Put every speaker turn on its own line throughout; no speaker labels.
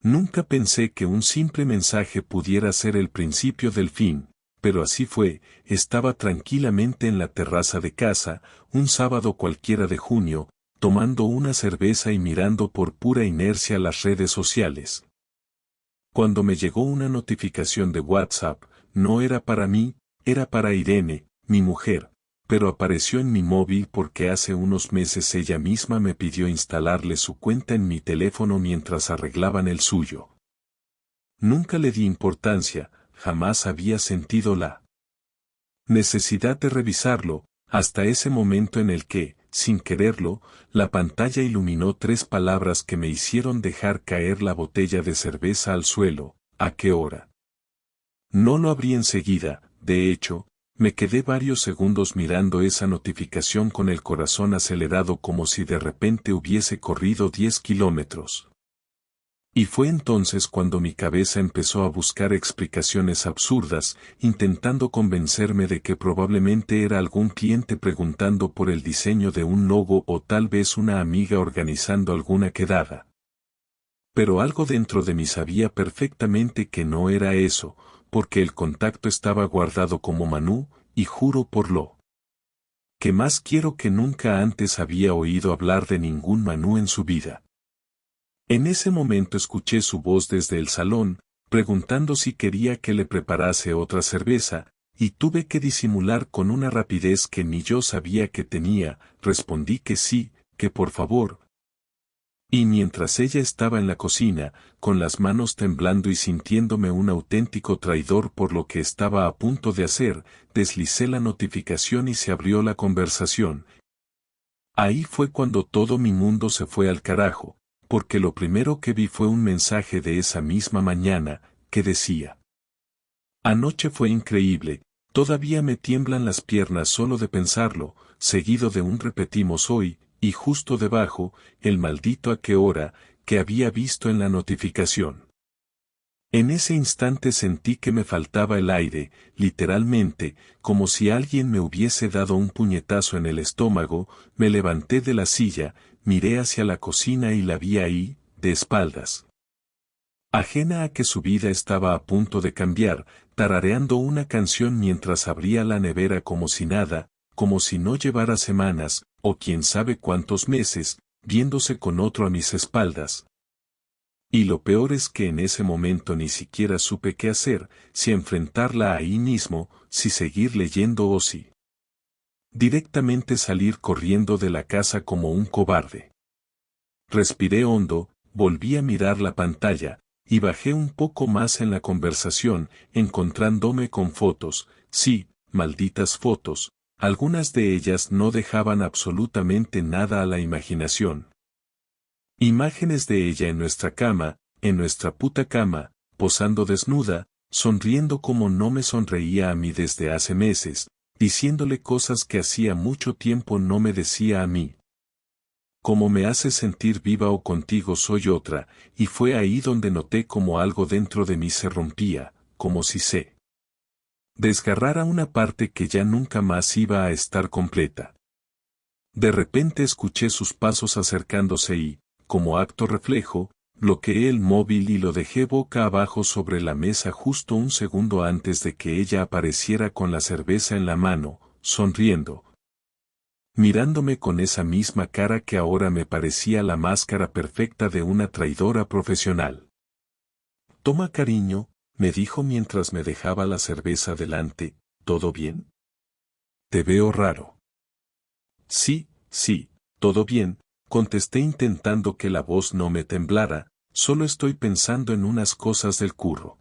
Nunca pensé que un simple mensaje pudiera ser el principio del fin, pero así fue. Estaba tranquilamente en la terraza de casa, un sábado cualquiera de junio, tomando una cerveza y mirando por pura inercia las redes sociales. Cuando me llegó una notificación de WhatsApp, no era para mí, era para Irene, mi mujer, pero apareció en mi móvil porque hace unos meses ella misma me pidió instalarle su cuenta en mi teléfono mientras arreglaban el suyo. Nunca le di importancia, jamás había sentido la necesidad de revisarlo, hasta ese momento en el que, sin quererlo, la pantalla iluminó tres palabras que me hicieron dejar caer la botella de cerveza al suelo. ¿A qué hora? No lo abrí enseguida, de hecho, me quedé varios segundos mirando esa notificación con el corazón acelerado como si de repente hubiese corrido 10 kilómetros. Y fue entonces cuando mi cabeza empezó a buscar explicaciones absurdas, intentando convencerme de que probablemente era algún cliente preguntando por el diseño de un logo o tal vez una amiga organizando alguna quedada. Pero algo dentro de mí sabía perfectamente que no era eso, porque el contacto estaba guardado como Manu, y juro por lo que más quiero que nunca antes había oído hablar de ningún Manu en su vida. En ese momento escuché su voz desde el salón, preguntando si quería que le preparase otra cerveza, y tuve que disimular con una rapidez que ni yo sabía que tenía. Respondí que sí, que por favor. Y mientras ella estaba en la cocina, con las manos temblando y sintiéndome un auténtico traidor por lo que estaba a punto de hacer, deslicé la notificación y se abrió la conversación. Ahí fue cuando todo mi mundo se fue al carajo, porque lo primero que vi fue un mensaje de esa misma mañana, que decía: anoche fue increíble, todavía me tiemblan las piernas solo de pensarlo, seguido de un repetimos hoy, y justo debajo, el maldito a qué hora, que había visto en la notificación. En ese instante sentí que me faltaba el aire, literalmente, como si alguien me hubiese dado un puñetazo en el estómago. Me levanté de la silla, miré hacia la cocina y la vi ahí, de espaldas. Ajena a que su vida estaba a punto de cambiar, tarareando una canción mientras abría la nevera como si nada, como si no llevara semanas, o quién sabe cuántos meses, viéndose con otro a mis espaldas. Y lo peor es que en ese momento ni siquiera supe qué hacer, si enfrentarla ahí mismo, si seguir leyendo o si directamente salir corriendo de la casa como un cobarde. Respiré hondo, volví a mirar la pantalla, y bajé un poco más en la conversación, encontrándome con fotos, sí, malditas fotos, algunas de ellas no dejaban absolutamente nada a la imaginación. Imágenes de ella en nuestra cama, en nuestra puta cama, posando desnuda, sonriendo como no me sonreía a mí desde hace meses, diciéndole cosas que hacía mucho tiempo no me decía a mí. Como me hace sentir viva o contigo soy otra, y fue ahí donde noté como algo dentro de mí se rompía, como si se desgarrara una parte que ya nunca más iba a estar completa. De repente escuché sus pasos acercándose y, como acto reflejo, bloqueé el móvil y lo dejé boca abajo sobre la mesa justo un segundo antes de que ella apareciera con la cerveza en la mano, sonriendo, mirándome con esa misma cara que ahora me parecía la máscara perfecta de una traidora profesional. Toma cariño, me dijo mientras me dejaba la cerveza delante, ¿todo bien? Te veo raro. Sí, todo bien, contesté intentando que la voz no me temblara, solo estoy pensando en unas cosas del curro.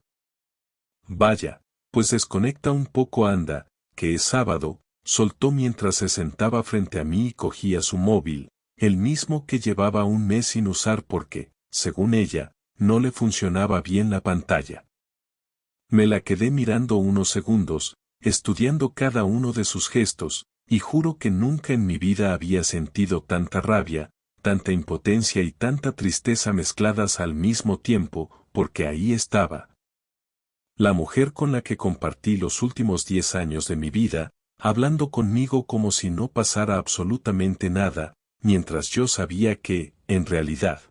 Vaya, pues desconecta un poco anda, que es sábado, soltó mientras se sentaba frente a mí y cogía su móvil, el mismo que llevaba un mes sin usar porque, según ella, no le funcionaba bien la pantalla. Me la quedé mirando unos segundos, estudiando cada uno de sus gestos, y juro que nunca en mi vida había sentido tanta rabia, tanta impotencia y tanta tristeza mezcladas al mismo tiempo, porque ahí estaba la mujer con la que compartí los últimos 10 años de mi vida, hablando conmigo como si no pasara absolutamente nada, mientras yo sabía que, en realidad,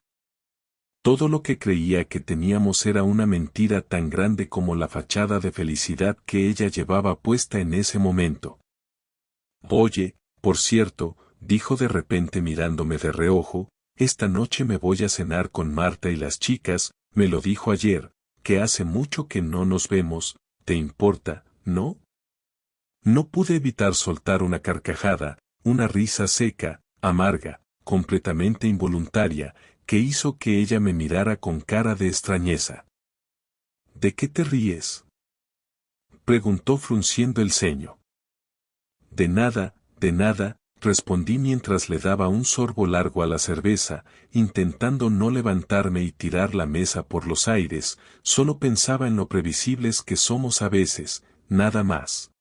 Todo lo que creía que teníamos era una mentira tan grande como la fachada de felicidad que ella llevaba puesta en ese momento. Oye, por cierto, dijo de repente mirándome de reojo, esta noche me voy a cenar con Marta y las chicas, me lo dijo ayer, que hace mucho que no nos vemos, ¿te importa, no? No pude evitar soltar una carcajada, una risa seca, amarga, completamente involuntaria, que hizo que ella me mirara con cara de extrañeza. ¿De qué te ríes?, preguntó frunciendo el ceño. De nada, respondí mientras le daba un sorbo largo a la cerveza, intentando no levantarme y tirar la mesa por los aires, solo pensaba en lo previsibles que somos a veces, nada más.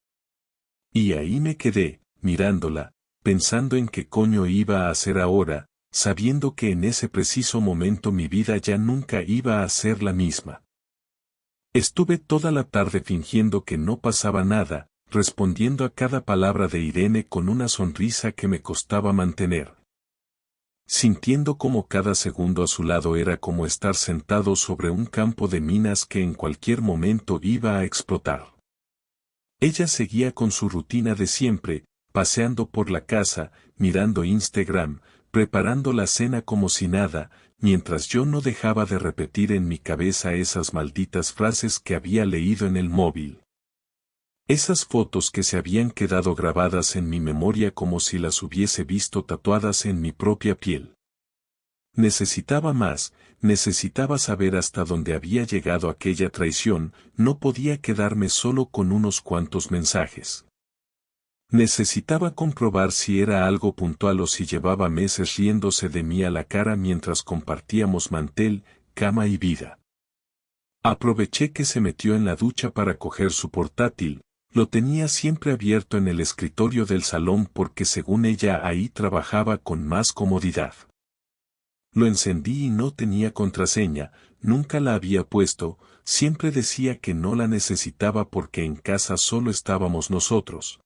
Y ahí me quedé, mirándola, pensando en qué coño iba a hacer ahora, sabiendo que en ese preciso momento mi vida ya nunca iba a ser la misma. Estuve toda la tarde fingiendo que no pasaba nada, respondiendo a cada palabra de Irene con una sonrisa que me costaba mantener. Sintiendo como cada segundo a su lado era como estar sentado sobre un campo de minas que en cualquier momento iba a explotar. Ella seguía con su rutina de siempre, paseando por la casa, mirando Instagram, preparando la cena como si nada, mientras yo no dejaba de repetir en mi cabeza esas malditas frases que había leído en el móvil. Esas fotos que se habían quedado grabadas en mi memoria como si las hubiese visto tatuadas en mi propia piel. Necesitaba más, necesitaba saber hasta dónde había llegado aquella traición, no podía quedarme solo con unos cuantos mensajes. Necesitaba comprobar si era algo puntual o si llevaba meses riéndose de mí a la cara mientras compartíamos mantel, cama y vida. Aproveché que se metió en la ducha para coger su portátil, lo tenía siempre abierto en el escritorio del salón porque según ella ahí trabajaba con más comodidad. Lo encendí y no tenía contraseña, nunca la había puesto, siempre decía que no la necesitaba porque en casa solo estábamos nosotros.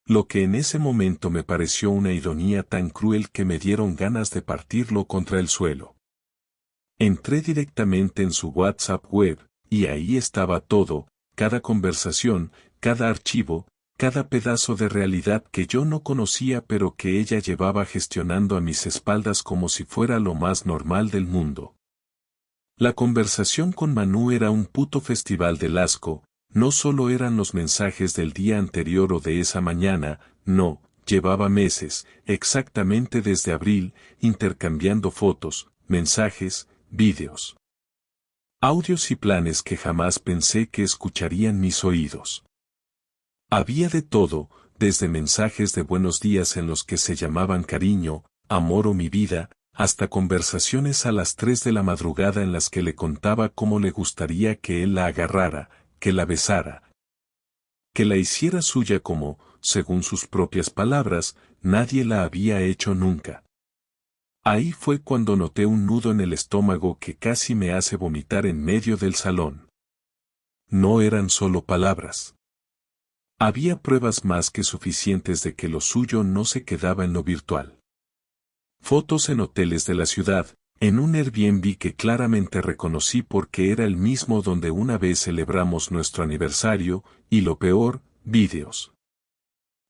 Lo que en ese momento me pareció una ironía tan cruel que me dieron ganas de partirlo contra el suelo. Entré directamente en su WhatsApp web, y ahí estaba todo, cada conversación, cada archivo, cada pedazo de realidad que yo no conocía pero que ella llevaba gestionando a mis espaldas como si fuera lo más normal del mundo. La conversación con Manu era un puto festival del asco, no solo eran los mensajes del día anterior o de esa mañana, no, llevaba meses, exactamente desde abril, intercambiando fotos, mensajes, vídeos, audios y planes que jamás pensé que escucharían mis oídos. Había de todo, desde mensajes de buenos días en los que se llamaban cariño, amor o mi vida, hasta conversaciones a las 3 de la madrugada en las que le contaba cómo le gustaría que él la agarrara, que la besara, que la hiciera suya como, según sus propias palabras, nadie la había hecho nunca. Ahí fue cuando noté un nudo en el estómago que casi me hace vomitar en medio del salón. No eran solo palabras. Había pruebas más que suficientes de que lo suyo no se quedaba en lo virtual. Fotos en hoteles de la ciudad, en un Airbnb que claramente reconocí porque era el mismo donde una vez celebramos nuestro aniversario, y lo peor, vídeos.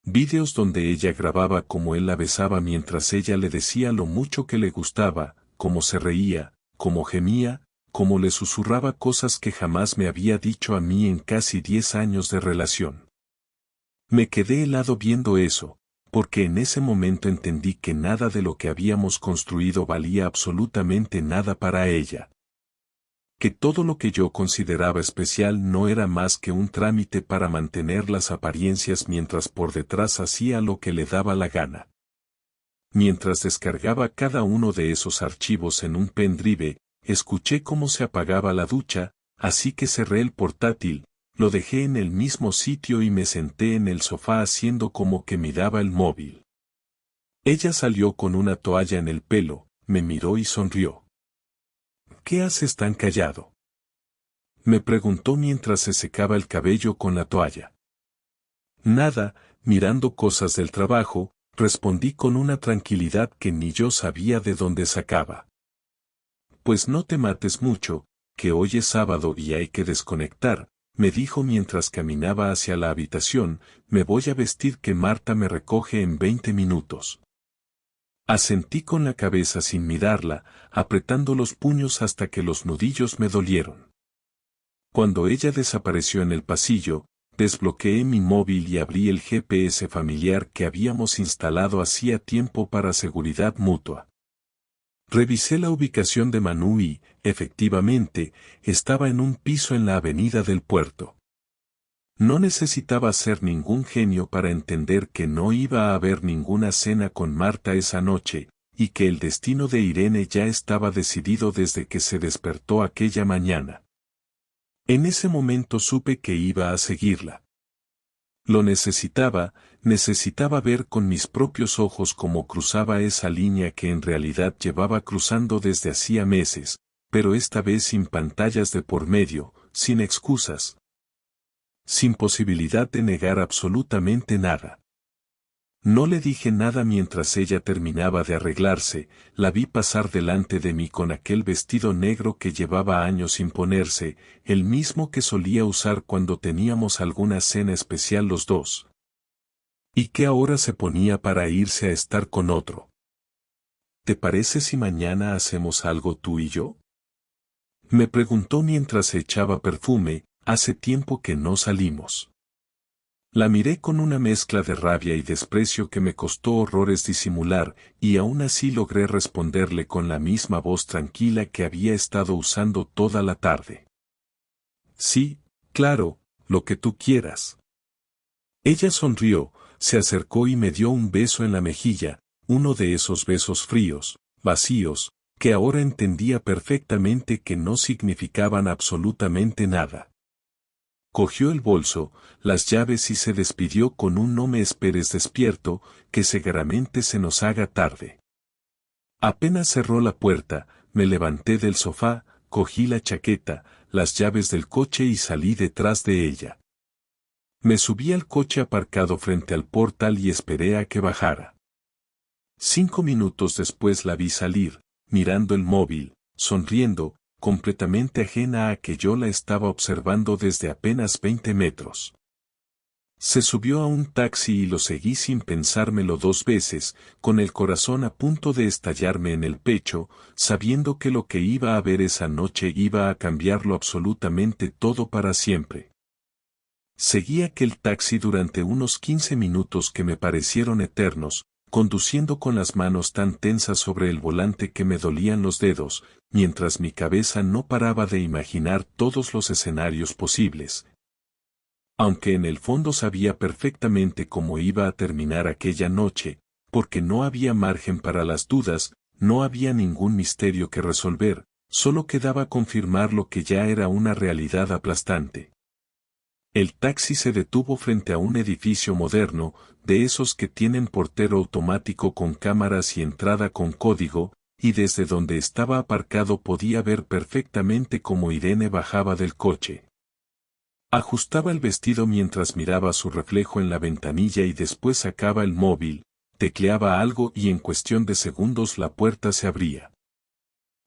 Vídeos donde ella grababa cómo él la besaba mientras ella le decía lo mucho que le gustaba, cómo se reía, cómo gemía, cómo le susurraba cosas que jamás me había dicho a mí en casi 10 años de relación. Me quedé helado viendo eso, porque en ese momento entendí que nada de lo que habíamos construido valía absolutamente nada para ella. Que todo lo que yo consideraba especial no era más que un trámite para mantener las apariencias mientras por detrás hacía lo que le daba la gana. Mientras descargaba cada uno de esos archivos en un pendrive, escuché cómo se apagaba la ducha, así que cerré el portátil, lo dejé en el mismo sitio y me senté en el sofá haciendo como que miraba el móvil. Ella salió con una toalla en el pelo, me miró y sonrió. ¿Qué haces tan callado?, me preguntó mientras se secaba el cabello con la toalla. Nada, mirando cosas del trabajo, respondí con una tranquilidad que ni yo sabía de dónde sacaba. Pues no te mates mucho, que hoy es sábado y hay que desconectar, me dijo mientras caminaba hacia la habitación, me voy a vestir que Marta me recoge en 20 minutos. Asentí con la cabeza sin mirarla, apretando los puños hasta que los nudillos me dolieron. Cuando ella desapareció en el pasillo, desbloqueé mi móvil y abrí el GPS familiar que habíamos instalado hacía tiempo para seguridad mutua. Revisé la ubicación de Manu y, efectivamente, estaba en un piso en la avenida del puerto. No necesitaba ser ningún genio para entender que no iba a haber ninguna cena con Marta esa noche, y que el destino de Irene ya estaba decidido desde que se despertó aquella mañana. En ese momento supe que iba a seguirla. Lo necesitaba ver con mis propios ojos cómo cruzaba esa línea que en realidad llevaba cruzando desde hacía meses, pero esta vez sin pantallas de por medio, sin excusas. Sin posibilidad de negar absolutamente nada. No le dije nada mientras ella terminaba de arreglarse, la vi pasar delante de mí con aquel vestido negro que llevaba años sin ponerse, el mismo que solía usar cuando teníamos alguna cena especial los dos. Y que ahora se ponía para irse a estar con otro. ¿Te parece si mañana hacemos algo tú y yo? Me preguntó mientras echaba perfume, hace tiempo que no salimos. La miré con una mezcla de rabia y desprecio que me costó horrores disimular, y aún así logré responderle con la misma voz tranquila que había estado usando toda la tarde. Sí, claro, lo que tú quieras. Ella sonrió, se acercó y me dio un beso en la mejilla, uno de esos besos fríos, vacíos, que ahora entendía perfectamente que no significaban absolutamente nada. Cogió el bolso, las llaves y se despidió con un no me esperes despierto, que seguramente se nos haga tarde. Apenas cerró la puerta, me levanté del sofá, cogí la chaqueta, las llaves del coche y salí detrás de ella. Me subí al coche aparcado frente al portal y esperé a que bajara. 5 minutos después la vi salir, mirando el móvil, sonriendo, completamente ajena a que yo la estaba observando desde apenas 20 metros. Se subió a un taxi y lo seguí sin pensármelo 2 veces, con el corazón a punto de estallarme en el pecho, sabiendo que lo que iba a ver esa noche iba a cambiarlo absolutamente todo para siempre. Seguí aquel taxi durante unos 15 minutos que me parecieron eternos, conduciendo con las manos tan tensas sobre el volante que me dolían los dedos, mientras mi cabeza no paraba de imaginar todos los escenarios posibles. Aunque en el fondo sabía perfectamente cómo iba a terminar aquella noche, porque no había margen para las dudas, no había ningún misterio que resolver, solo quedaba confirmar lo que ya era una realidad aplastante. El taxi se detuvo frente a un edificio moderno, de esos que tienen portero automático con cámaras y entrada con código, y desde donde estaba aparcado podía ver perfectamente cómo Irene bajaba del coche. Ajustaba el vestido mientras miraba su reflejo en la ventanilla y después sacaba el móvil, tecleaba algo y en cuestión de segundos la puerta se abría.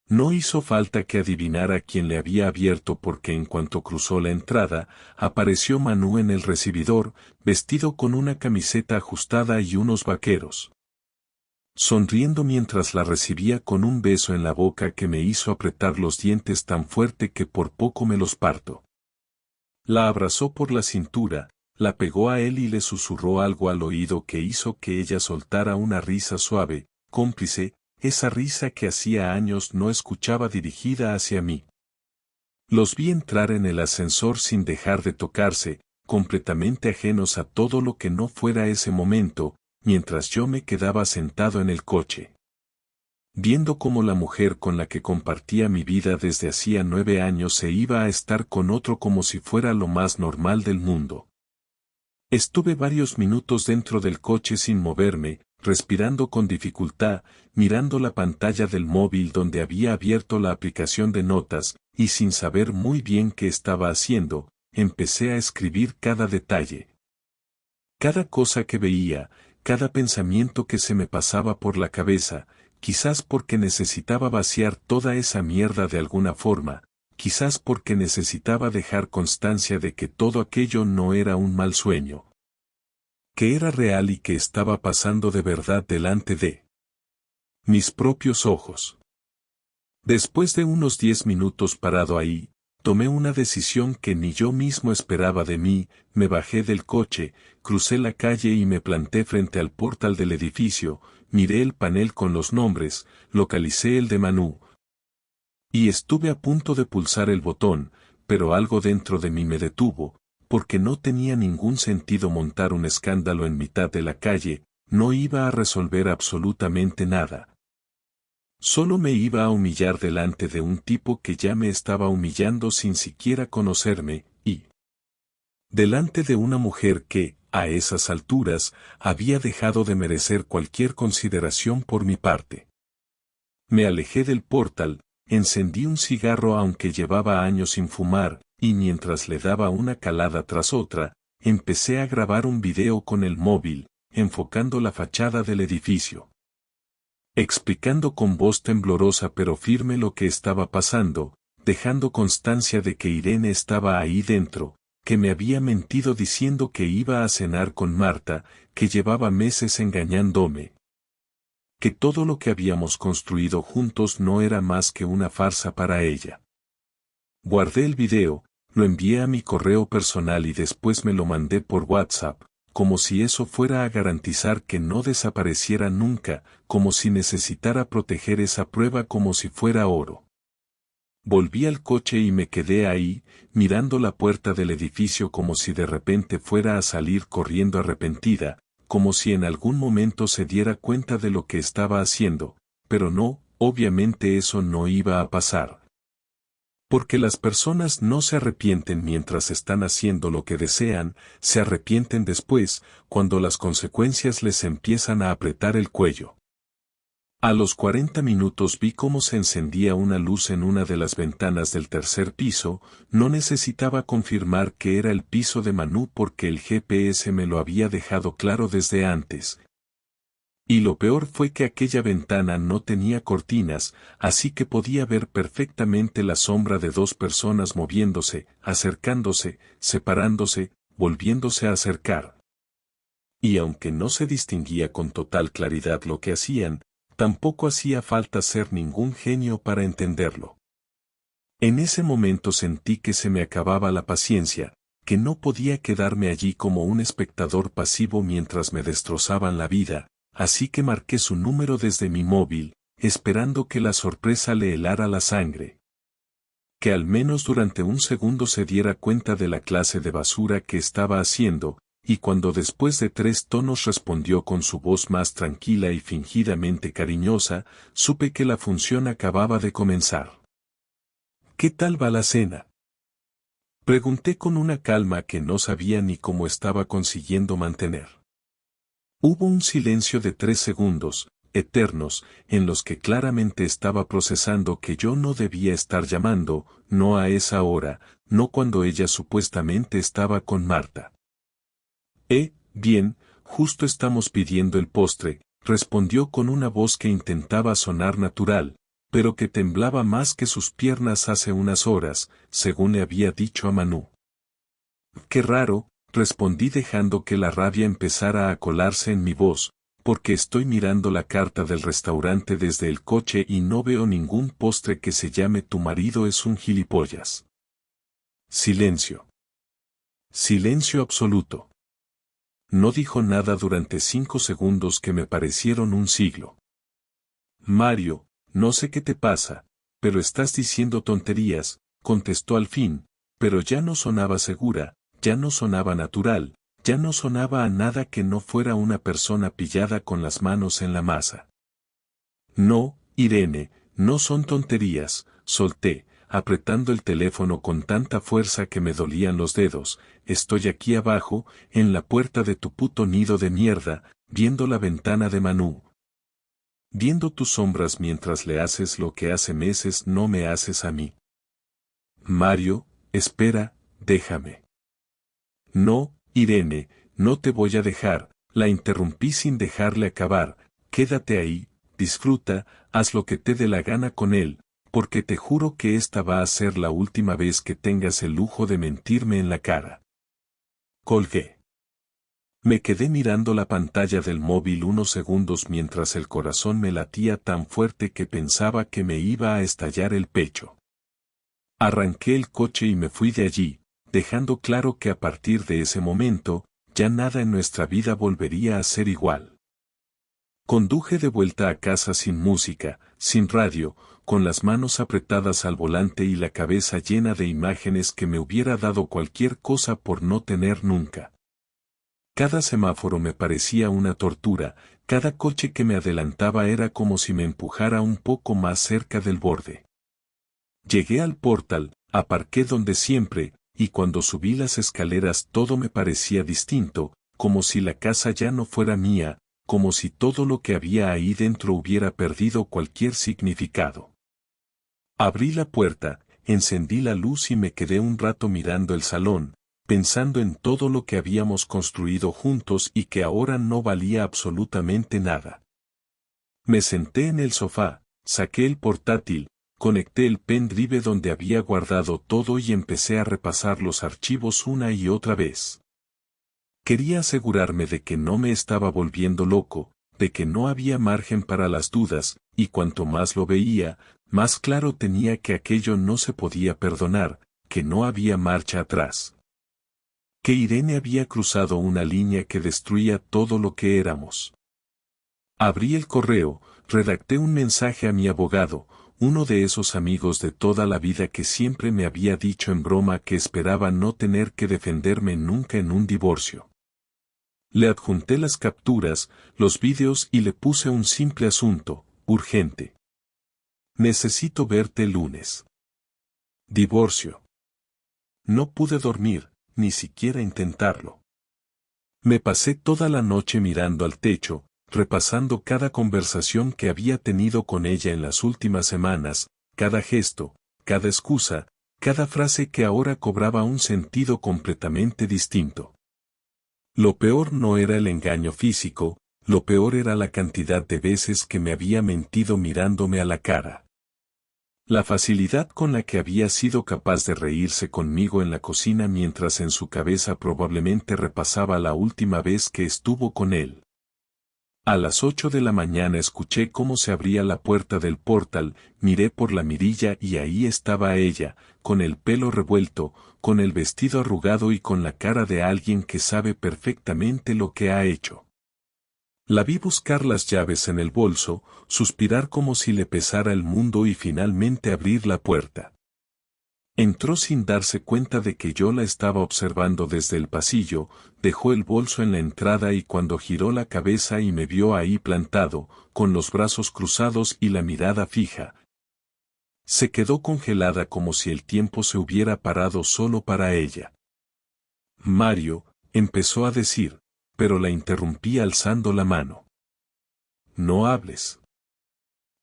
No hizo falta que adivinara quién le había abierto porque en cuanto cruzó la entrada, apareció Manu en el recibidor, vestido con una camiseta ajustada y unos vaqueros. Sonriendo mientras la recibía con un beso en la boca que me hizo apretar los dientes tan fuerte que por poco me los parto. La abrazó por la cintura, la pegó a él y le susurró algo al oído que hizo que ella soltara una risa suave, cómplice, esa risa que hacía años no escuchaba dirigida hacia mí. Los vi entrar en el ascensor sin dejar de tocarse, completamente ajenos a todo lo que no fuera ese momento, mientras yo me quedaba sentado en el coche. Viendo cómo la mujer con la que compartía mi vida desde hacía 9 años se iba a estar con otro como si fuera lo más normal del mundo. Estuve varios minutos dentro del coche sin moverme, respirando con dificultad, mirando la pantalla del móvil donde había abierto la aplicación de notas, y sin saber muy bien qué estaba haciendo, empecé a escribir cada detalle. Cada cosa que veía, cada pensamiento que se me pasaba por la cabeza, quizás porque necesitaba vaciar toda esa mierda de alguna forma, quizás porque necesitaba dejar constancia de que todo aquello no era un mal sueño, que era real y que estaba pasando de verdad delante de mis propios ojos. Después de unos 10 minutos parado ahí, tomé una decisión que ni yo mismo esperaba de mí, me bajé del coche, crucé la calle y me planté frente al portal del edificio, miré el panel con los nombres, localicé el de Manu. Y estuve a punto de pulsar el botón, pero algo dentro de mí me detuvo, porque no tenía ningún sentido montar un escándalo en mitad de la calle, no iba a resolver absolutamente nada. Solo me iba a humillar delante de un tipo que ya me estaba humillando sin siquiera conocerme, y delante de una mujer que, a esas alturas, había dejado de merecer cualquier consideración por mi parte. Me alejé del portal, encendí un cigarro aunque llevaba años sin fumar, y mientras le daba una calada tras otra, empecé a grabar un video con el móvil, enfocando la fachada del edificio, explicando con voz temblorosa pero firme lo que estaba pasando, dejando constancia de que Irene estaba ahí dentro, que me había mentido diciendo que iba a cenar con Marta, que llevaba meses engañándome, que todo lo que habíamos construido juntos no era más que una farsa para ella. Guardé el video, lo envié a mi correo personal y después me lo mandé por WhatsApp, como si eso fuera a garantizar que no desapareciera nunca, como si necesitara proteger esa prueba como si fuera oro. Volví al coche y me quedé ahí, mirando la puerta del edificio como si de repente fuera a salir corriendo arrepentida, como si en algún momento se diera cuenta de lo que estaba haciendo, pero no, obviamente eso no iba a pasar. Porque las personas no se arrepienten mientras están haciendo lo que desean, se arrepienten después, cuando las consecuencias les empiezan a apretar el cuello. A los 40 minutos vi cómo se encendía una luz en una de las ventanas del tercer piso, no necesitaba confirmar que era el piso de Manu porque el GPS me lo había dejado claro desde antes. Y lo peor fue que aquella ventana no tenía cortinas, así que podía ver perfectamente la sombra de dos personas moviéndose, acercándose, separándose, volviéndose a acercar. Y aunque no se distinguía con total claridad lo que hacían, tampoco hacía falta ser ningún genio para entenderlo. En ese momento sentí que se me acababa la paciencia, que no podía quedarme allí como un espectador pasivo mientras me destrozaban la vida. Así que marqué su número desde mi móvil, esperando que la sorpresa le helara la sangre. Que al menos durante un segundo se diera cuenta de la clase de basura que estaba haciendo, y cuando después de 3 tonos respondió con su voz más tranquila y fingidamente cariñosa, supe que la función acababa de comenzar. ¿Qué tal va la cena? Pregunté con una calma que no sabía ni cómo estaba consiguiendo mantener. Hubo un silencio de 3 segundos, eternos, en los que claramente estaba procesando que yo no debía estar llamando, no a esa hora, no cuando ella supuestamente estaba con Marta. Bien, justo estamos pidiendo el postre, respondió con una voz que intentaba sonar natural, pero que temblaba más que sus piernas hace unas horas, según le había dicho a Manu. Qué raro, respondí dejando que la rabia empezara a colarse en mi voz, porque estoy mirando la carta del restaurante desde el coche y no veo ningún postre que se llame Tu marido es un gilipollas. Silencio. Silencio absoluto. No dijo nada durante 5 segundos que me parecieron un siglo. Mario, no sé qué te pasa, pero estás diciendo tonterías, contestó al fin, pero ya no sonaba segura. Ya no sonaba natural, ya no sonaba a nada que no fuera una persona pillada con las manos en la masa. No, Irene, no son tonterías, solté, apretando el teléfono con tanta fuerza que me dolían los dedos, estoy aquí abajo, en la puerta de tu puto nido de mierda, viendo la ventana de Manu. Viendo tus sombras mientras le haces lo que hace meses no me haces a mí. Mario, espera, déjame. No, Irene, no te voy a dejar, la interrumpí sin dejarle acabar, quédate ahí, disfruta, haz lo que te dé la gana con él, porque te juro que esta va a ser la última vez que tengas el lujo de mentirme en la cara. Colgué. Me quedé mirando la pantalla del móvil unos segundos mientras el corazón me latía tan fuerte que pensaba que me iba a estallar el pecho. Arranqué el coche y me fui de allí, dejando claro que a partir de ese momento, ya nada en nuestra vida volvería a ser igual. Conduje de vuelta a casa sin música, sin radio, con las manos apretadas al volante y la cabeza llena de imágenes que me hubiera dado cualquier cosa por no tener nunca. Cada semáforo me parecía una tortura, cada coche que me adelantaba era como si me empujara un poco más cerca del borde. Llegué al portal, aparqué donde siempre, y cuando subí las escaleras todo me parecía distinto, como si la casa ya no fuera mía, como si todo lo que había ahí dentro hubiera perdido cualquier significado. Abrí la puerta, encendí la luz y me quedé un rato mirando el salón, pensando en todo lo que habíamos construido juntos y que ahora no valía absolutamente nada. Me senté en el sofá, saqué el portátil, conecté el pendrive donde había guardado todo y empecé a repasar los archivos una y otra vez. Quería asegurarme de que no me estaba volviendo loco, de que no había margen para las dudas, y cuanto más lo veía, más claro tenía que aquello no se podía perdonar, que no había marcha atrás. Que Irene había cruzado una línea que destruía todo lo que éramos. Abrí el correo, redacté un mensaje a mi abogado, uno de esos amigos de toda la vida que siempre me había dicho en broma que esperaba no tener que defenderme nunca en un divorcio. Le adjunté las capturas, los vídeos y le puse un simple asunto, urgente. Necesito verte el lunes. Divorcio. No pude dormir, ni siquiera intentarlo. Me pasé toda la noche mirando al techo, repasando cada conversación que había tenido con ella en las últimas semanas, cada gesto, cada excusa, cada frase que ahora cobraba un sentido completamente distinto. Lo peor no era el engaño físico, lo peor era la cantidad de veces que me había mentido mirándome a la cara. La facilidad con la que había sido capaz de reírse conmigo en la cocina mientras en su cabeza probablemente repasaba la última vez que estuvo con él. A las 8 de la mañana escuché cómo se abría la puerta del portal, miré por la mirilla y ahí estaba ella, con el pelo revuelto, con el vestido arrugado y con la cara de alguien que sabe perfectamente lo que ha hecho. La vi buscar las llaves en el bolso, suspirar como si le pesara el mundo y finalmente abrir la puerta. Entró sin darse cuenta de que yo la estaba observando desde el pasillo, dejó el bolso en la entrada y cuando giró la cabeza y me vio ahí plantado, con los brazos cruzados y la mirada fija, se quedó congelada como si el tiempo se hubiera parado solo para ella. Mario, empezó a decir, pero la interrumpí alzando la mano. No hables.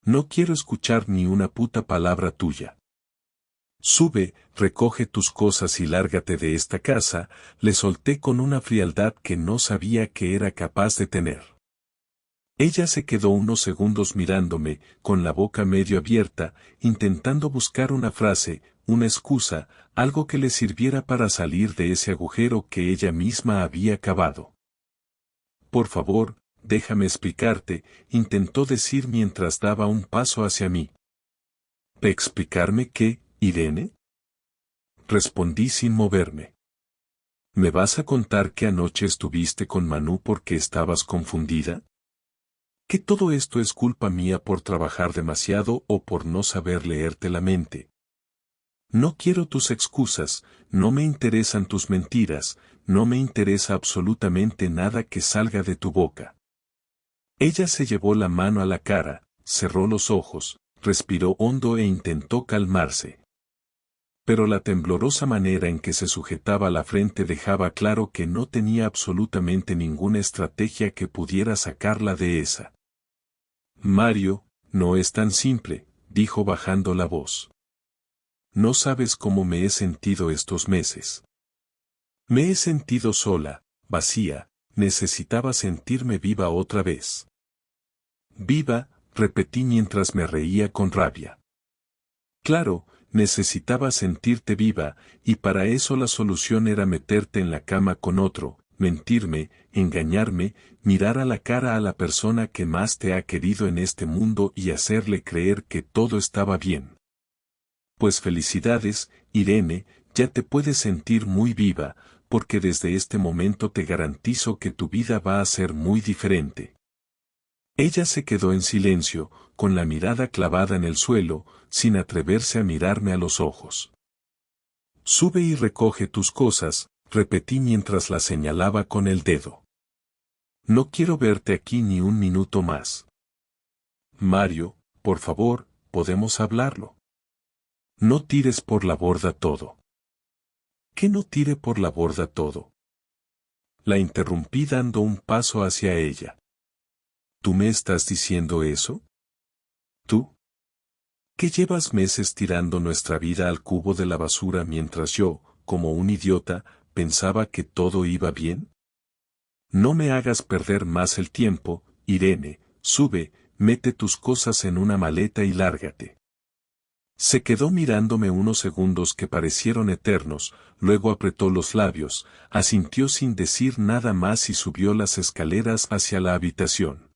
No quiero escuchar ni una puta palabra tuya. Sube, recoge tus cosas y lárgate de esta casa, le solté con una frialdad que no sabía que era capaz de tener. Ella se quedó unos segundos mirándome, con la boca medio abierta, intentando buscar una frase, una excusa, algo que le sirviera para salir de ese agujero que ella misma había cavado. Por favor, déjame explicarte, intentó decir mientras daba un paso hacia mí. ¿Explicarme qué, Irene? Respondí sin moverme. ¿Me vas a contar que anoche estuviste con Manu porque estabas confundida? ¿Que todo esto es culpa mía por trabajar demasiado o por no saber leerte la mente? No quiero tus excusas, no me interesan tus mentiras, no me interesa absolutamente nada que salga de tu boca. Ella se llevó la mano a la cara, cerró los ojos, respiró hondo e intentó calmarse. Pero la temblorosa manera en que se sujetaba la frente dejaba claro que no tenía absolutamente ninguna estrategia que pudiera sacarla de esa. Mario, no es tan simple, dijo bajando la voz. No sabes cómo me he sentido estos meses. Me he sentido sola, vacía, necesitaba sentirme viva otra vez. Viva, repetí mientras me reía con rabia. Claro, necesitabas sentirte viva, y para eso la solución era meterte en la cama con otro, mentirme, engañarme, mirar a la cara a la persona que más te ha querido en este mundo y hacerle creer que todo estaba bien. Pues felicidades, Irene, ya te puedes sentir muy viva, porque desde este momento te garantizo que tu vida va a ser muy diferente. Ella se quedó en silencio, con la mirada clavada en el suelo, sin atreverse a mirarme a los ojos. Sube y recoge tus cosas, repetí mientras la señalaba con el dedo. No quiero verte aquí ni un minuto más. Mario, por favor, podemos hablarlo. No tires por la borda todo. ¿Qué no tire por la borda todo? La interrumpí dando un paso hacia ella. ¿Tú me estás diciendo eso? ¿Tú? ¿Que llevas meses tirando nuestra vida al cubo de la basura mientras yo, como un idiota, pensaba que todo iba bien? No me hagas perder más el tiempo, Irene, sube, mete tus cosas en una maleta y lárgate. Se quedó mirándome unos segundos que parecieron eternos, luego apretó los labios, asintió sin decir nada más y subió las escaleras hacia la habitación.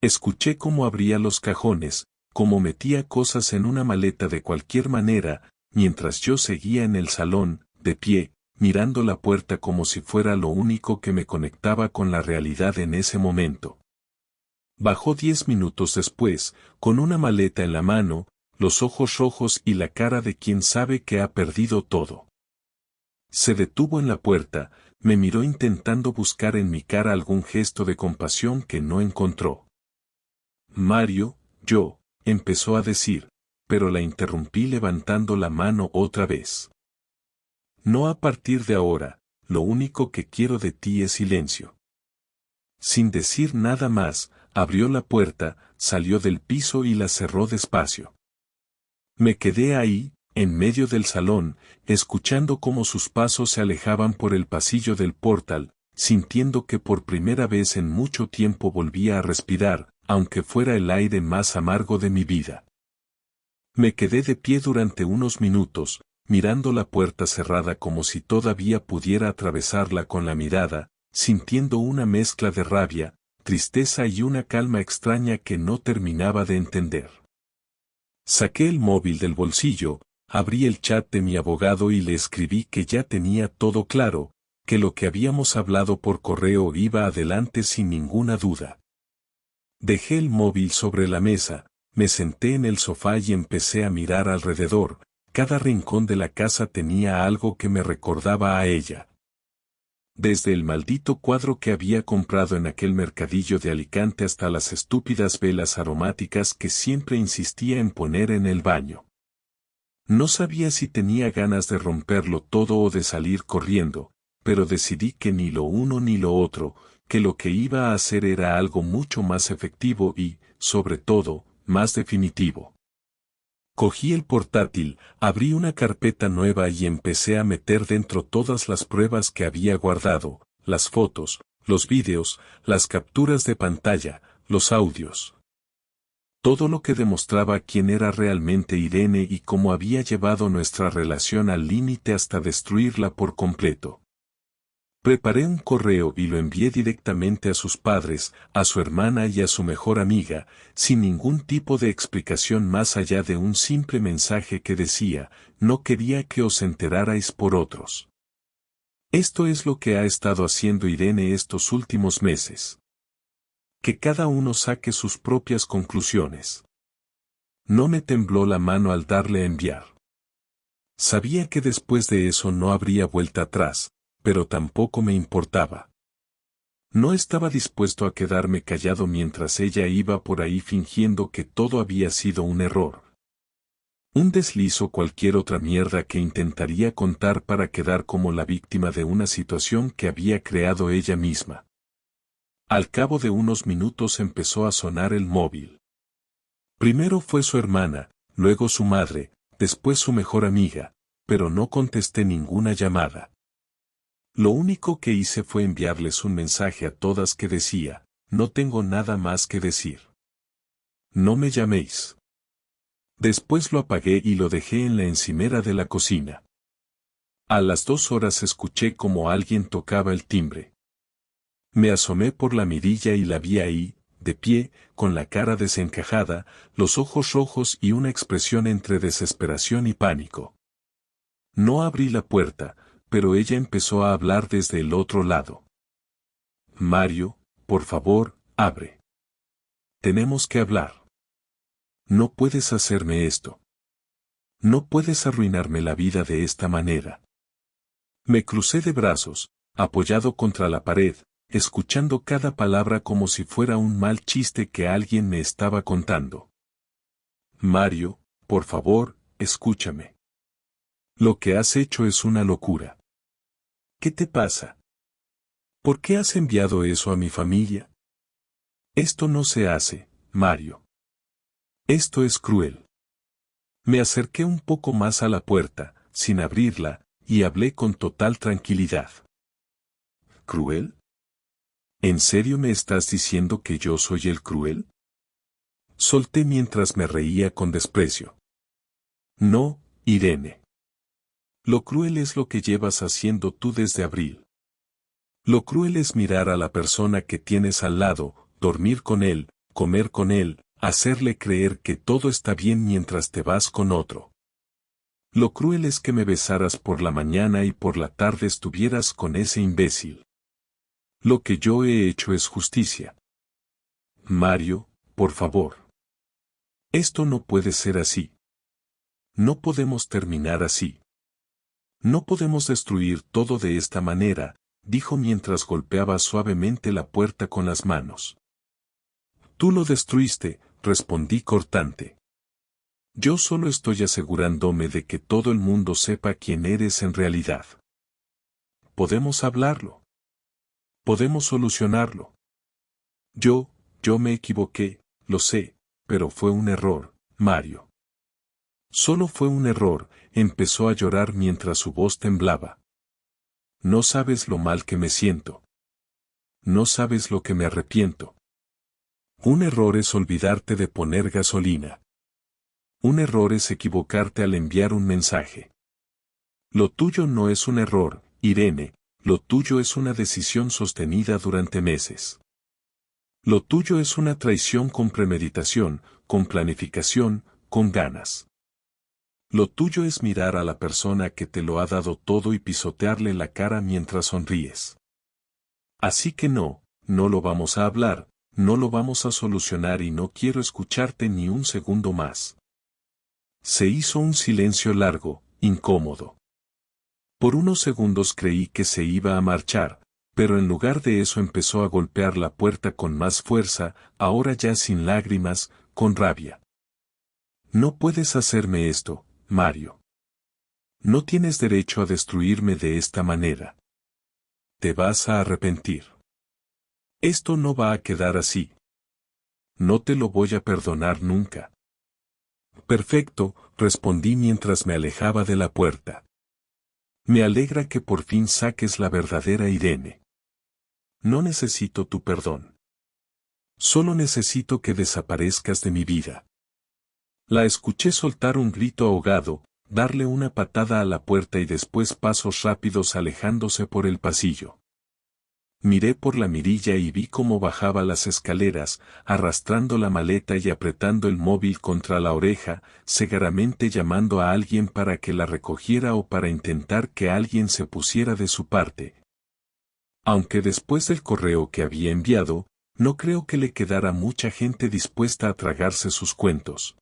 Escuché cómo abría los cajones, cómo metía cosas en una maleta de cualquier manera, mientras yo seguía en el salón, de pie, mirando la puerta como si fuera lo único que me conectaba con la realidad en ese momento. Bajó 10 minutos después, con una maleta en la mano, los ojos rojos y la cara de quien sabe que ha perdido todo. Se detuvo en la puerta, me miró intentando buscar en mi cara algún gesto de compasión que no encontró. Mario, empezó a decir, pero la interrumpí levantando la mano otra vez. No a partir de ahora, lo único que quiero de ti es silencio. Sin decir nada más, abrió la puerta, salió del piso y la cerró despacio. Me quedé ahí, en medio del salón, escuchando cómo sus pasos se alejaban por el pasillo del portal, sintiendo que por primera vez en mucho tiempo volvía a respirar, aunque fuera el aire más amargo de mi vida. Me quedé de pie durante unos minutos, mirando la puerta cerrada como si todavía pudiera atravesarla con la mirada, sintiendo una mezcla de rabia, tristeza y una calma extraña que no terminaba de entender. Saqué el móvil del bolsillo, abrí el chat de mi abogado y le escribí que ya tenía todo claro, que lo que habíamos hablado por correo iba adelante sin ninguna duda. Dejé el móvil sobre la mesa, me senté en el sofá y empecé a mirar alrededor. Cada rincón de la casa tenía algo que me recordaba a ella. Desde el maldito cuadro que había comprado en aquel mercadillo de Alicante hasta las estúpidas velas aromáticas que siempre insistía en poner en el baño. No sabía si tenía ganas de romperlo todo o de salir corriendo, pero decidí que ni lo uno ni lo otro, que lo que iba a hacer era algo mucho más efectivo y, sobre todo, más definitivo. Cogí el portátil, abrí una carpeta nueva y empecé a meter dentro todas las pruebas que había guardado, las fotos, los vídeos, las capturas de pantalla, los audios. Todo lo que demostraba quién era realmente Irene y cómo había llevado nuestra relación al límite hasta destruirla por completo. Preparé un correo y lo envié directamente a sus padres, a su hermana y a su mejor amiga, sin ningún tipo de explicación más allá de un simple mensaje que decía, no quería que os enterarais por otros. Esto es lo que ha estado haciendo Irene estos últimos meses. Que cada uno saque sus propias conclusiones. No me tembló la mano al darle a enviar. Sabía que después de eso no habría vuelta atrás, pero tampoco me importaba. No estaba dispuesto a quedarme callado mientras ella iba por ahí fingiendo que todo había sido un error. Un desliz o cualquier otra mierda que intentaría contar para quedar como la víctima de una situación que había creado ella misma. Al cabo de unos minutos empezó a sonar el móvil. Primero fue su hermana, luego su madre, después su mejor amiga, pero no contesté ninguna llamada. Lo único que hice fue enviarles un mensaje a todas que decía, no tengo nada más que decir. No me llaméis. Después lo apagué y lo dejé en la encimera de la cocina. A las 2 horas escuché como alguien tocaba el timbre. Me asomé por la mirilla y la vi ahí, de pie, con la cara desencajada, los ojos rojos y una expresión entre desesperación y pánico. No abrí la puerta, pero ella empezó a hablar desde el otro lado. Mario, por favor, abre. Tenemos que hablar. No puedes hacerme esto. No puedes arruinarme la vida de esta manera. Me crucé de brazos, apoyado contra la pared, escuchando cada palabra como si fuera un mal chiste que alguien me estaba contando. Mario, por favor, escúchame. Lo que has hecho es una locura. ¿Qué te pasa? ¿Por qué has enviado eso a mi familia? Esto no se hace, Mario. Esto es cruel. Me acerqué un poco más a la puerta, sin abrirla, y hablé con total tranquilidad. ¿Cruel? ¿En serio me estás diciendo que yo soy el cruel? Solté mientras me reía con desprecio. No, Irene. Lo cruel es lo que llevas haciendo tú desde abril. Lo cruel es mirar a la persona que tienes al lado, dormir con él, comer con él, hacerle creer que todo está bien mientras te vas con otro. Lo cruel es que me besaras por la mañana y por la tarde estuvieras con ese imbécil. Lo que yo he hecho es justicia. Mario, por favor. Esto no puede ser así. No podemos terminar así. No podemos destruir todo de esta manera, dijo mientras golpeaba suavemente la puerta con las manos. Tú lo destruiste, respondí cortante. Yo solo estoy asegurándome de que todo el mundo sepa quién eres en realidad. Podemos hablarlo. Podemos solucionarlo. Yo me equivoqué, lo sé, pero fue un error, Mario. Solo fue un error, empezó a llorar mientras su voz temblaba. No sabes lo mal que me siento. No sabes lo que me arrepiento. Un error es olvidarte de poner gasolina. Un error es equivocarte al enviar un mensaje. Lo tuyo no es un error, Irene, lo tuyo es una decisión sostenida durante meses. Lo tuyo es una traición con premeditación, con planificación, con ganas. Lo tuyo es mirar a la persona que te lo ha dado todo y pisotearle la cara mientras sonríes. Así que no lo vamos a hablar, no lo vamos a solucionar y no quiero escucharte ni un segundo más. Se hizo un silencio largo, incómodo. Por unos segundos creí que se iba a marchar, pero en lugar de eso empezó a golpear la puerta con más fuerza, ahora ya sin lágrimas, con rabia. No puedes hacerme esto, Mario. No tienes derecho a destruirme de esta manera. Te vas a arrepentir. Esto no va a quedar así. No te lo voy a perdonar nunca. Perfecto, respondí mientras me alejaba de la puerta. Me alegra que por fin saques la verdadera Irene. No necesito tu perdón. Solo necesito que desaparezcas de mi vida. La escuché soltar un grito ahogado, darle una patada a la puerta y después pasos rápidos alejándose por el pasillo. Miré por la mirilla y vi cómo bajaba las escaleras, arrastrando la maleta y apretando el móvil contra la oreja, cegaramente llamando a alguien para que la recogiera o para intentar que alguien se pusiera de su parte. Aunque después del correo que había enviado, no creo que le quedara mucha gente dispuesta a tragarse sus cuentos.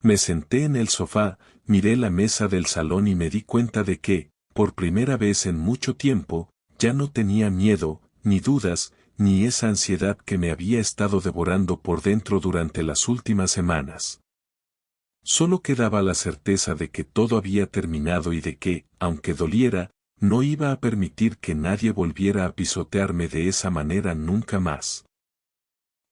Me senté en el sofá, miré la mesa del salón y me di cuenta de que, por primera vez en mucho tiempo, ya no tenía miedo, ni dudas, ni esa ansiedad que me había estado devorando por dentro durante las últimas semanas. Solo quedaba la certeza de que todo había terminado y de que, aunque doliera, no iba a permitir que nadie volviera a pisotearme de esa manera nunca más.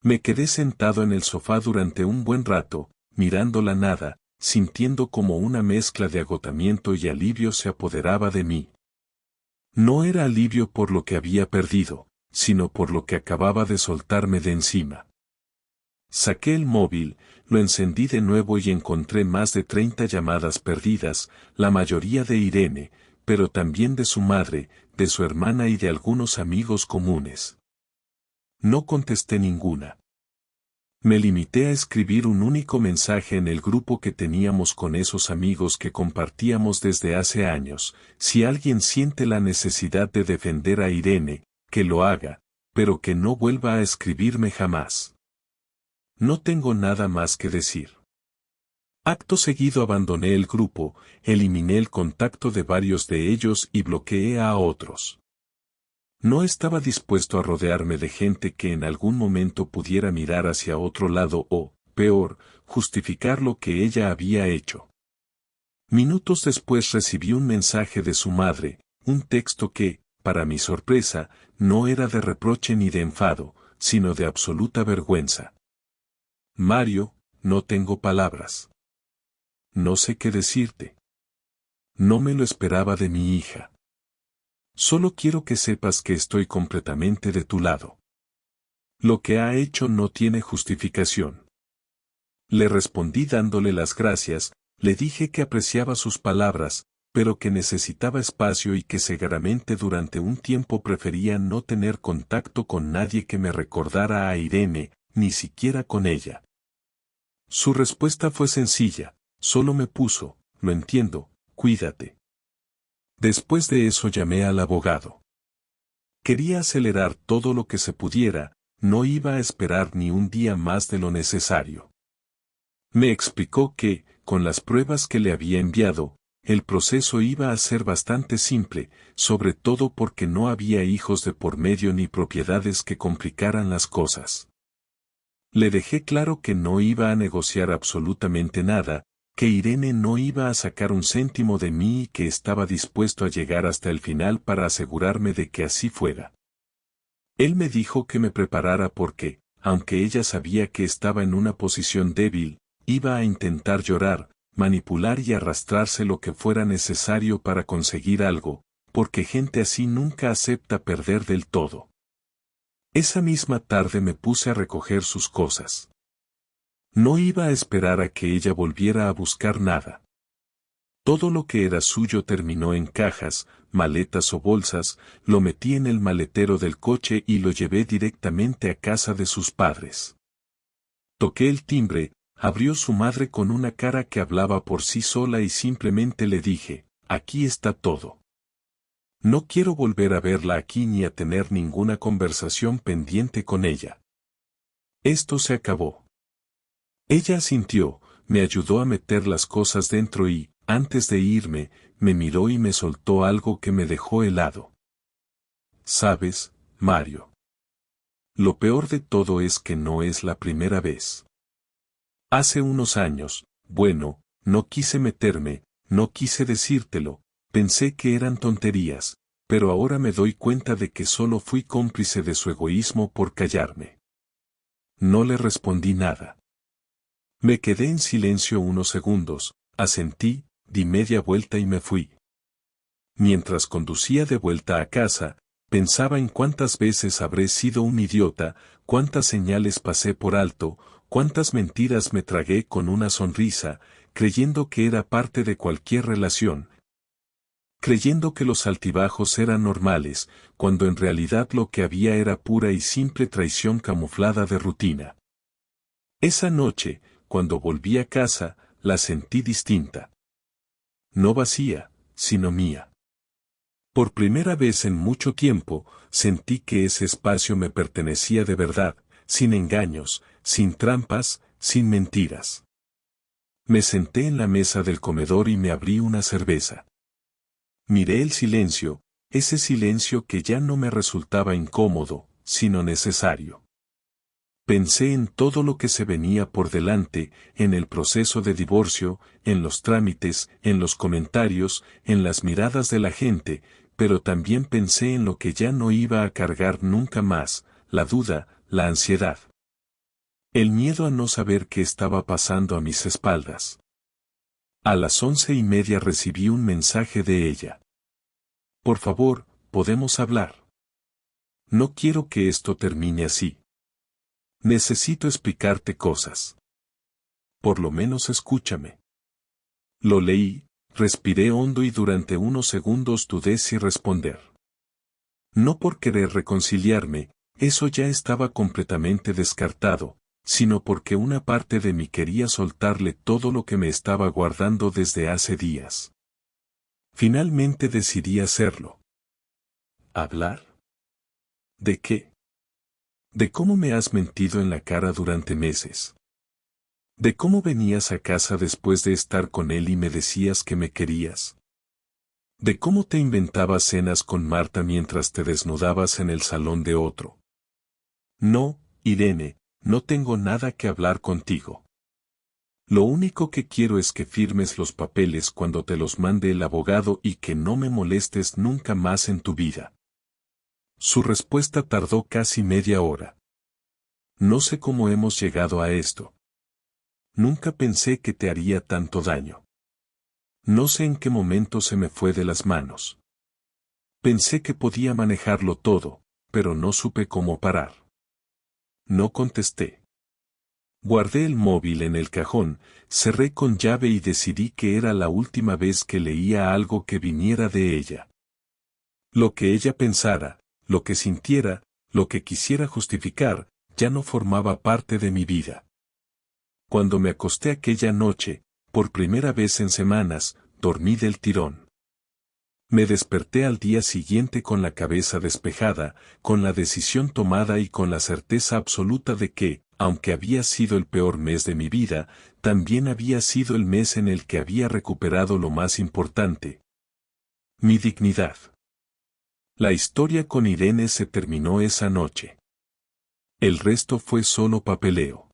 Me quedé sentado en el sofá durante un buen rato, mirando la nada, sintiendo como una mezcla de agotamiento y alivio se apoderaba de mí. No era alivio por lo que había perdido, sino por lo que acababa de soltarme de encima. Saqué el móvil, lo encendí de nuevo y encontré más de 30 llamadas perdidas, la mayoría de Irene, pero también de su madre, de su hermana y de algunos amigos comunes. No contesté ninguna. Me limité a escribir un único mensaje en el grupo que teníamos con esos amigos que compartíamos desde hace años. Si alguien siente la necesidad de defender a Irene, que lo haga, pero que no vuelva a escribirme jamás. No tengo nada más que decir. Acto seguido abandoné el grupo, eliminé el contacto de varios de ellos y bloqueé a otros. No estaba dispuesto a rodearme de gente que en algún momento pudiera mirar hacia otro lado o, peor, justificar lo que ella había hecho. Minutos después recibí un mensaje de su madre, un texto que, para mi sorpresa, no era de reproche ni de enfado, sino de absoluta vergüenza. Mario, no tengo palabras. No sé qué decirte. No me lo esperaba de mi hija. Solo quiero que sepas que estoy completamente de tu lado. Lo que ha hecho no tiene justificación. Le respondí dándole las gracias, le dije que apreciaba sus palabras, pero que necesitaba espacio y que seguramente durante un tiempo prefería no tener contacto con nadie que me recordara a Irene, ni siquiera con ella. Su respuesta fue sencilla, solo me puso, lo entiendo, cuídate. Después de eso llamé al abogado. Quería acelerar todo lo que se pudiera, no iba a esperar ni un día más de lo necesario. Me explicó que, con las pruebas que le había enviado, el proceso iba a ser bastante simple, sobre todo porque no había hijos de por medio ni propiedades que complicaran las cosas. Le dejé claro que no iba a negociar absolutamente nada, que Irene no iba a sacar un céntimo de mí y que estaba dispuesto a llegar hasta el final para asegurarme de que así fuera. Él me dijo que me preparara porque, aunque ella sabía que estaba en una posición débil, iba a intentar llorar, manipular y arrastrarse lo que fuera necesario para conseguir algo, porque gente así nunca acepta perder del todo. Esa misma tarde me puse a recoger sus cosas. No iba a esperar a que ella volviera a buscar nada. Todo lo que era suyo terminó en cajas, maletas o bolsas, lo metí en el maletero del coche y lo llevé directamente a casa de sus padres. Toqué el timbre, abrió su madre con una cara que hablaba por sí sola y simplemente le dije, aquí está todo. No quiero volver a verla aquí ni a tener ninguna conversación pendiente con ella. Esto se acabó. Ella asintió, me ayudó a meter las cosas dentro y, antes de irme, me miró y me soltó algo que me dejó helado. ¿Sabes, Mario? Lo peor de todo es que no es la primera vez. Hace unos años, bueno, no quise meterme, no quise decírtelo, pensé que eran tonterías, pero ahora me doy cuenta de que solo fui cómplice de su egoísmo por callarme. No le respondí nada. Me quedé en silencio unos segundos, asentí, di media vuelta y me fui. Mientras conducía de vuelta a casa, pensaba en cuántas veces habré sido un idiota, cuántas señales pasé por alto, cuántas mentiras me tragué con una sonrisa, creyendo que era parte de cualquier relación, creyendo que los altibajos eran normales, cuando en realidad lo que había era pura y simple traición camuflada de rutina. Esa noche, cuando volví a casa, la sentí distinta. No vacía, sino mía. Por primera vez en mucho tiempo, sentí que ese espacio me pertenecía de verdad, sin engaños, sin trampas, sin mentiras. Me senté en la mesa del comedor y me abrí una cerveza. Miré el silencio, ese silencio que ya no me resultaba incómodo, sino necesario. Pensé en todo lo que se venía por delante, en el proceso de divorcio, en los trámites, en los comentarios, en las miradas de la gente, pero también pensé en lo que ya no iba a cargar nunca más, la duda, la ansiedad. El miedo a no saber qué estaba pasando a mis espaldas. A las 11:30 recibí un mensaje de ella. Por favor, ¿podemos hablar? No quiero que esto termine así. Necesito explicarte cosas. Por lo menos escúchame. Lo leí, respiré hondo y durante unos segundos dudé si responder. No por querer reconciliarme, eso ya estaba completamente descartado, sino porque una parte de mí quería soltarle todo lo que me estaba guardando desde hace días. Finalmente decidí hacerlo. ¿Hablar? ¿De qué? De cómo me has mentido en la cara durante meses. De cómo venías a casa después de estar con él y me decías que me querías. De cómo te inventabas cenas con Marta mientras te desnudabas en el salón de otro. No, Irene, no tengo nada que hablar contigo. Lo único que quiero es que firmes los papeles cuando te los mande el abogado y que no me molestes nunca más en tu vida. Su respuesta tardó casi media hora. No sé cómo hemos llegado a esto. Nunca pensé que te haría tanto daño. No sé en qué momento se me fue de las manos. Pensé que podía manejarlo todo, pero no supe cómo parar. No contesté. Guardé el móvil en el cajón, cerré con llave y decidí que era la última vez que leía algo que viniera de ella. Lo que ella pensara, lo que sintiera, lo que quisiera justificar, ya no formaba parte de mi vida. Cuando me acosté aquella noche, por primera vez en semanas, dormí del tirón. Me desperté al día siguiente con la cabeza despejada, con la decisión tomada y con la certeza absoluta de que, aunque había sido el peor mes de mi vida, también había sido el mes en el que había recuperado lo más importante: mi dignidad. La historia con Irene se terminó esa noche. El resto fue solo papeleo.